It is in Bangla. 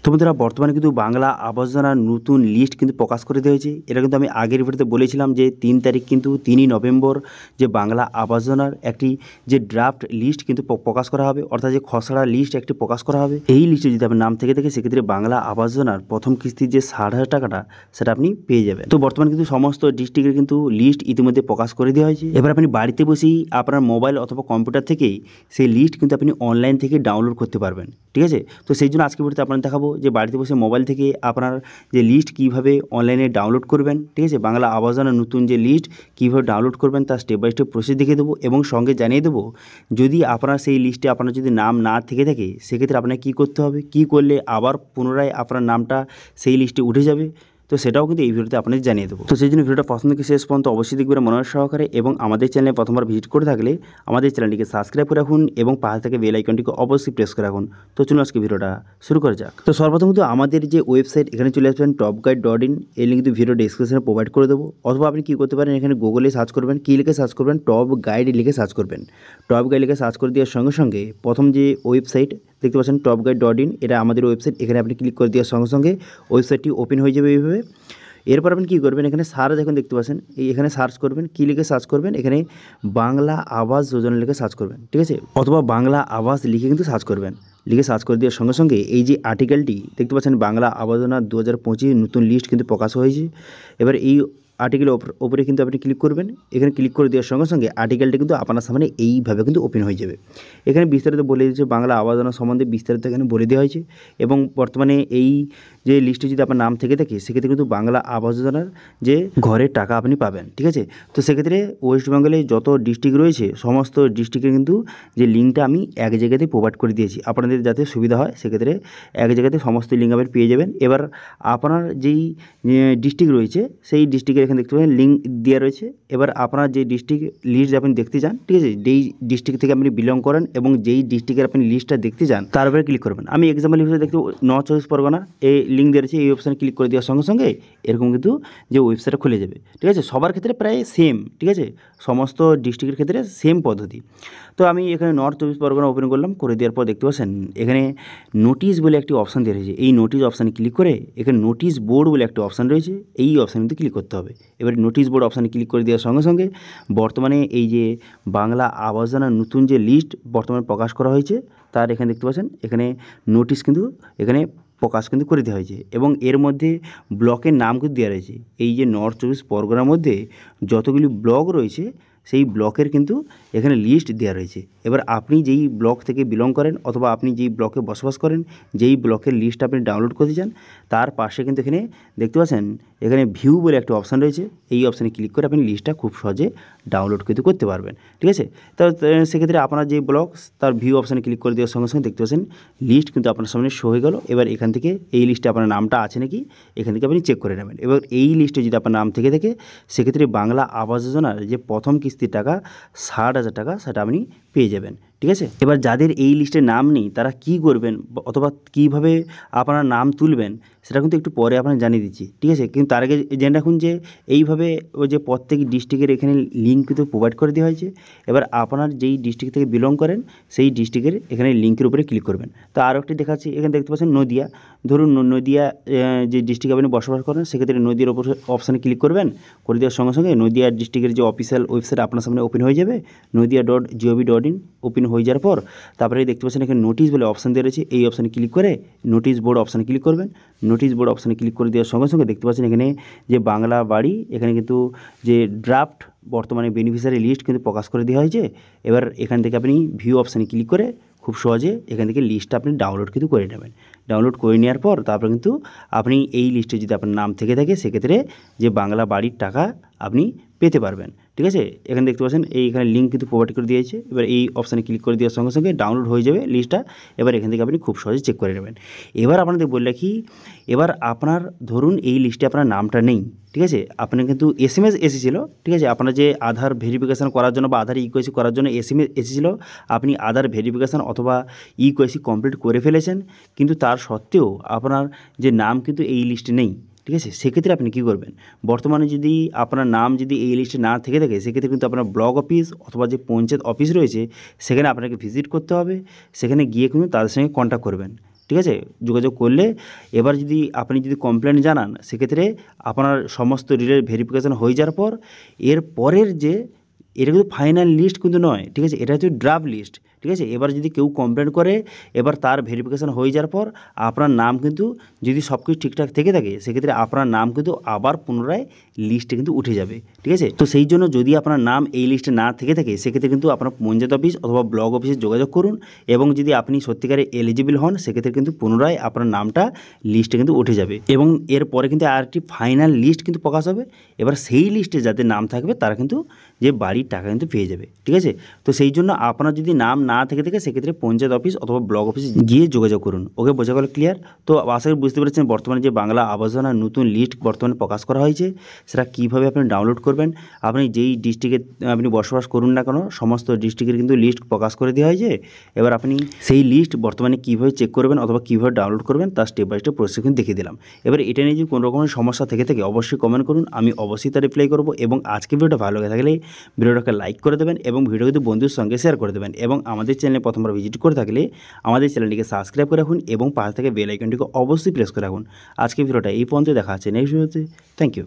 তো বন্ধুরা বর্তমানে কিন্তু বাংলা আবাস যোজনার নতুন লিস্ট কিন্তু প্রকাশ করে দেওয়া হয়েছে। এটা কিন্তু আমি আগের ভিডিওতে বলেছিলাম যে 3 তারিখ কিন্তু 3ই নভেম্বর যে বাংলা আবাস যোজনার একটি যে ড্রাফট লিস্ট কিন্তু প্রকাশ করা হবে, অর্থাৎ যে খসড়া লিস্ট একটি প্রকাশ করা হবে। এই লিস্টে যদি আপনার নাম থেকে থাকে সেক্ষেত্রে বাংলা আবাস যোজনার প্রথম কিস্তির যে 60,000 টাকাটা সেটা আপনি পেয়ে যাবেন। তো বর্তমানে কিন্তু সমস্ত ডিস্ট্রিক্টের কিন্তু লিস্ট ইতিমধ্যে প্রকাশ করে দেওয়া হয়েছে। এবার আপনি বাড়িতে বসেই আপনার মোবাইল অথবা কম্পিউটার থেকেই সেই লিস্ট কিন্তু আপনি অনলাইন থেকে ডাউনলোড করতে পারবেন, ঠিক আছে। তো সেই জন্য আজকে ভিডিওতে আপনাদের দেখাবো যে বাড়িতে বসে মোবাইল থেকে আপনার যে লিস্ট কীভাবে অনলাইনে ডাউনলোড করবেন, ঠিক আছে। বাংলা আবাস যোজনার নতুন যে লিস্ট কীভাবে ডাউনলোড করবেন তার স্টেপ বাই স্টেপ প্রসেস দেখিয়ে দেবো এবং সঙ্গে জানিয়ে দেবো যদি আপনার সেই লিস্টে আপনার যদি নাম না থেকে থাকে সেক্ষেত্রে আপনাকে কী করতে হবে, কী করলে আবার পুনরায় আপনার নামটা সেই লিস্টে উঠে যাবে। তো সেটাও কিন্তু এই ভিডিওতে আপনাদের জানিয়ে দেবো। তো সেই জন্য ভিডিওটা প্রথম থেকে শেষ পর্যন্ত অবশ্যই দেখবেন মনোযোগ সহকারে, এবং আমাদের চ্যানেলে প্রথমবার ভিজিট করে থাকলে আমাদের চ্যানেলটিকে সাবস্ক্রাইব করে রাখুন এবং পাশে থেকে বেল আইকনটিকে অবশ্যই প্রেস করে রাখুন। তো চলুন আজকে ভিডিওটা শুরু করা যাক। তো সর্বপ্রথম কিন্তু আমাদের যে ওয়েবসাইট এখানে চলে আসবেন topguide.in, এই লিঙ্ক কিন্তু ভিডিও ডেসক্রিপশনে প্রোভাইড করে দেবো। অথবা আপনি কী করতে পারেন, এখানে গুগলে সার্চ করবেন, কী লিখে সার্চ করবেন, টপ গাইড লিখে সার্চ করবেন। টপ গাইড লিখে সার্চ করে দেওয়ার সঙ্গে সঙ্গে প্রথম যে ওয়েবসাইট দেখতে পাচ্ছেন topguide.in, এটা আমাদের ওয়েবসাইট। এখানে আপনি ক্লিক করে দেওয়ার সঙ্গে সঙ্গে ওয়েবসাইটটি ওপেন হয়ে যাবে এইভাবে। এরপর আপনি কী করবেন, এখানে সার্চ এখন দেখতে পাচ্ছেন, এখানে সার্চ করবেন, কী লিখে সার্চ করবেন, এখানে বাংলা আবাস যোজনা লিখে সার্চ করবেন, ঠিক আছে। অথবা বাংলা আবাস লিখে কিন্তু সার্চ করবেন। লিখে সার্চ করে দেওয়ার সঙ্গে সঙ্গে এই যে আর্টিকেলটি দেখতে পাচ্ছেন বাংলা আবাস যোজনা 2025 নতুন লিস্ট কিন্তু প্রকাশ হয়েছে। এবার এই আর্টিকেলের ওপরে কিন্তু আপনি ক্লিক করবেন। এখানে ক্লিক করে দেওয়ার সঙ্গে সঙ্গে আর্টিকেলটা কিন্তু আপনার সামনে এইভাবে কিন্তু ওপেন হয়ে যাবে। এখানে বিস্তারিত বলে দিয়েছে বাংলা আবাস যোজনা সম্বন্ধে, বিস্তারিত এখানে বলে দেওয়া হয়েছে। এবং বর্তমানে এই যে লিস্টে যদি আপনার নাম থেকে থাকে সেক্ষেত্রে কিন্তু বাংলা আবাস যোজনার যে ঘরের টাকা আপনি পাবেন, ঠিক আছে। তো সেক্ষেত্রে ওয়েস্ট বেঙ্গলে যত ডিস্ট্রিক্ট রয়েছে সমস্ত ডিস্ট্রিক্টের কিন্তু যে লিঙ্কটা আমি এক জায়গাতে প্রোভাইড করে দিয়েছি, আপনাদের যাতে সুবিধা হয় সেক্ষেত্রে এক জায়গাতে সমস্ত লিঙ্ক আপনি পেয়ে যাবেন। এবার আপনার যেই ডিস্ট্রিক্ট রয়েছে সেই ডিস্ট্রিক্টের এখানে দেখতে পাবেন লিঙ্ক দেওয়া রয়েছে। এবার আপনার যে ডিস্ট্রিক্ট লিস্ট আপনি দেখতে চান, ঠিক আছে, যেই ডিস্ট্রিক্ট থেকে আপনি বিলং করেন এবং যেই ডিস্ট্রিক্টের আপনি লিস্টটা দেখতে চান তার উপরে ক্লিক করবেন। আমি এক্সাম্পল হিসেবে দেখতে নর্থ চব্বিশ পরগনা এই লিঙ্ক দিয়েছে, এই অপশানে ক্লিক করে দেওয়ার সঙ্গে সঙ্গে এরকম কিন্তু যে ওয়েবসাইটটা খুলে যাবে, ঠিক আছে। সবার ক্ষেত্রে প্রায় সেম, ঠিক আছে, সমস্ত ডিস্ট্রিক্টের ক্ষেত্রে সেম পদ্ধতি। তো আমি এখানে নর্থ চব্বিশ পরগনা ওপেন করলাম, করে দেওয়ার পর দেখতে পাচ্ছেন এখানে নোটিশ বলে একটি অপশান দেওয়া রয়েছে। এই নোটিশ অপশানে ক্লিক করে এখানে নোটিশ বোর্ড বলে একটা অপশান রয়েছে, এই অপশানে কিন্তু ক্লিক করতে হবে। এবার নোটিশ বোর্ড অপশানে ক্লিক করে দেওয়ার সঙ্গে সঙ্গে বর্তমানে এই যে বাংলা আবাস যোজনার নতুন যে লিস্ট বর্তমানে প্রকাশ করা হয়েছে তার এখানে দেখতে পাচ্ছেন এখানে নোটিশ কিন্তু এখানে প্রকাশ কিন্তু করে দেওয়া হয়েছে এবং এর মধ্যে ব্লকের নাম কিন্তু দেওয়া রয়েছে। এই যে নর্থ চব্বিশ পরগনার মধ্যে যতগুলি ব্লক রয়েছে সেই ব্লকের কিন্তু এখানে লিস্ট দেওয়া রয়েছে। এবার আপনি যেই ব্লক থেকে বিলং করেন অথবা আপনি যেই ব্লকে বসবাস করেন, যেই ব্লকের লিস্ট আপনি ডাউনলোড করতে চান তার পাশে কিন্তু এখানে দেখতে পাচ্ছেন এখানে ভিউ বলে একটা অপশান রয়েছে, এই অপশানে ক্লিক করে আপনি লিস্টটা খুব সহজে ডাউনলোড কিন্তু করতে পারবেন, ঠিক আছে। তো সেক্ষেত্রে আপনার যে ব্লক তার ভিউ অপশানে ক্লিক করে দেওয়ার সঙ্গে সঙ্গে দেখতে পাচ্ছেন লিস্ট কিন্তু আপনার সামনে শো হয়ে গেল। এবার এখান থেকে এই লিস্টে আপনার নামটা আছে নাকি এখান থেকে আপনি চেক করে নেবেন। এবার এই লিস্টে যদি আপনার নাম থেকে থাকে সেক্ষেত্রে বাংলা আবাস যোজনার যে প্রথম কিস্তির টাকা 60,000 টাকা সেটা আপনি পেয়ে যাবেন, ঠিক আছে। এবার যাদের এই লিস্টে নাম নেই তারা কি করবেন অথবা কীভাবে আপনার নাম তুলবেন সেটা কিন্তু একটু পরে আপনার জানিয়ে দিচ্ছি, ঠিক আছে। কিন্তু তার আগে জেনে রাখুন যে এইভাবে ওই যে প্রত্যেক ডিস্ট্রিক্টের এখানে লিঙ্ক কিন্তু প্রোভাইড করে দেওয়া হয়েছে। এবার আপনার যেই ডিস্ট্রিক্ট থেকে বিলং করেন সেই ডিস্ট্রিক্টের এখানে লিঙ্কের উপরে ক্লিক করবেন। তো আরও একটি দেখাচ্ছি, এখানে দেখতে পাচ্ছেন নদিয়া। ধরুন নদিয়া যে ডিস্ট্রিক্টে আপনি বসবাস করেন সেক্ষেত্রে নদীর ওপর অপশানে ক্লিক করবেন, করে দেওয়ার সঙ্গে সঙ্গে নদিয়া ডিস্ট্রিক্টের যে অফিসিয়াল ওয়েবসাইট আপনার সামনে ওপেন হয়ে যাবে, নদিয়া.gov.in ওপেন হয়ে যাওয়ার পর তারপরে দেখতে পাচ্ছেন এখানে নোটিশ বলে অপশান দেওয়া রয়েছে, এই অপশানে ক্লিক করে নোটিশ বোর্ড অপশানে ক্লিক করবেন। নোটিশ বোর্ড অপশানে ক্লিক করে দেওয়ার সঙ্গে সঙ্গে দেখতে পাচ্ছেন এখানে যে বাংলা বাড়ি এখানে কিন্তু যে ড্রাফট বর্তমানে বেনিফিশিয়ারি লিস্ট কিন্তু প্রকাশ করে দেওয়া হয়েছে। এবার এখান থেকে আপনি ভিউ অপশানে ক্লিক করে খুব সহজে এখান থেকে লিস্টটা আপনি ডাউনলোড কিন্তু করে নেবেন। ডাউনলোড করে নেওয়ার পর তারপর কিন্তু আপনি এই লিস্টে যদি আপনার নাম থেকে থাকে সেক্ষেত্রে যে বাংলা বাড়ির টাকা আপনি পেতে পারবেন, ঠিক আছে। এখানে দেখতে পাচ্ছেন এইখানে লিঙ্ক কিন্তু প্রোভাইড করে দিয়েছে। এবার এই অপশানে ক্লিক করে দেওয়ার সঙ্গে সঙ্গে ডাউনলোড হয়ে যাবে লিস্টটা। এবার এখান থেকে আপনি খুব সহজে চেক করে নেবেন। এবার আপনাদের বললে কি, এবার আপনার ধরুন এই লিস্টে আপনার নামটা নেই, ঠিক আছে, আপনার কিন্তু SMS এসেছিল, ঠিক আছে, আপনার যে আধার ভেরিফিকেশান করার জন্য বা আধার ইকেওয়াইসি করার জন্য SMS এসেছিল, আপনি আধার ভেরিফিকেশান অথবা ইকেওয়াইসি কমপ্লিট করে ফেলেছেন, কিন্তু তার সত্ত্বেও আপনার যে নাম কিন্তু এই লিস্টে নেই, ঠিক আছে। সেক্ষেত্রে আপনি কী করবেন, বর্তমানে যদি আপনার নাম যদি এই লিস্টে না থেকে থাকে সেক্ষেত্রে কিন্তু আপনার ব্লক অফিস অথবা যে পঞ্চায়েত অফিস রয়েছে সেখানে আপনাকে ভিজিট করতে হবে, সেখানে গিয়ে কিন্তু তাদের সঙ্গে কন্ট্যাক্ট করবেন, ঠিক আছে, যোগাযোগ করলে এবার যদি আপনি যদি কমপ্লেন জানান সেক্ষেত্রে আপনার সমস্ত ডিটেল ভেরিফিকেশান হয়ে যাওয়ার পর এর পরের যে এটা কিন্তু ফাইনাল লিস্ট কিন্তু নয়, ঠিক আছে, এটা হচ্ছে ড্রাফট লিস্ট, ঠিক আছে। এবার যদি কেউ কমপ্লেন করে এবার তার ভেরিফিকেশান হয়ে যাওয়ার পর আপনার নাম কিন্তু যদি সব কিছু ঠিকঠাক থেকে থাকে সেক্ষেত্রে আপনার নাম কিন্তু আবার পুনরায় লিস্টে কিন্তু উঠে যাবে, ঠিক আছে। তো সেই জন্য যদি আপনার নাম এই লিস্টে না থেকে থাকে সেক্ষেত্রে কিন্তু আপনার পঞ্চায়েত অফিস অথবা ব্লক অফিসে যোগাযোগ করুন এবং যদি আপনি সত্যিকারে এলিজিবল হন সেক্ষেত্রে কিন্তু পুনরায় আপনার নামটা লিস্টে কিন্তু উঠে যাবে এবং এরপরে কিন্তু আরেকটি ফাইনাল লিস্ট কিন্তু প্রকাশ হবে। এবার সেই লিস্টে যাদের নাম থাকবে তারা কিন্তু যে বাড়ির টাকা কিন্তু পেয়ে যাবে, ঠিক আছে। তো সেই জন্য আপনার যদি নাম না থেকে থাকে সেক্ষেত্রে পঞ্চায়েত অফিস অথবা ব্লক অফিসে গিয়ে যোগাযোগ করুন। ওকে, বোঝা গেল, ক্লিয়ার? তো আশা করি বুঝতে পেরেছেন বর্তমানে যে বাংলা আবাস যোজনার নতুন লিস্ট বর্তমানে প্রকাশ করা হয়েছে সেটা কীভাবে আপনি ডাউনলোড করবেন। আপনি যেই ডিস্ট্রিক্টে আপনি বসবাস করুন না কেন সমস্ত ডিস্ট্রিক্টের কিন্তু লিস্ট প্রকাশ করে দেওয়া হয়েছে। এবার আপনি সেই লিস্ট বর্তমানে কীভাবে চেক করবেন অথবা কীভাবে ডাউনলোড করবেন তার স্টেপ বাই স্টেপ প্রসেস কিন্তু দেখিয়ে দিলাম। এবার এটা নিয়ে যদি কোনো রকমের সমস্যা থেকে থাকে অবশ্যই কমেন্ট করুন, আমি অবশ্যই তার রিপ্লাই করবো। এবং আজকে ভিডিওটা ভালো লাগে থাকলে ভিডিওটাকে লাইক করে দেবেন এবং ভিডিও কিন্তু বন্ধুর সঙ্গে শেয়ার করে দেবেন এবং আমাদের চ্যানেলে প্রথমবার ভিজিট করে থাকলে আমাদের চ্যানেলটিকে সাবস্ক্রাইব করে রাখুন এবং পাশে থেকে বেল আইকনটিকে অবশ্যই প্রেস করে রাখুন। আজকে ভিডিওটা এই পর্যন্ত, দেখা আছে নেক্সট ভিডিওতে। Thank you.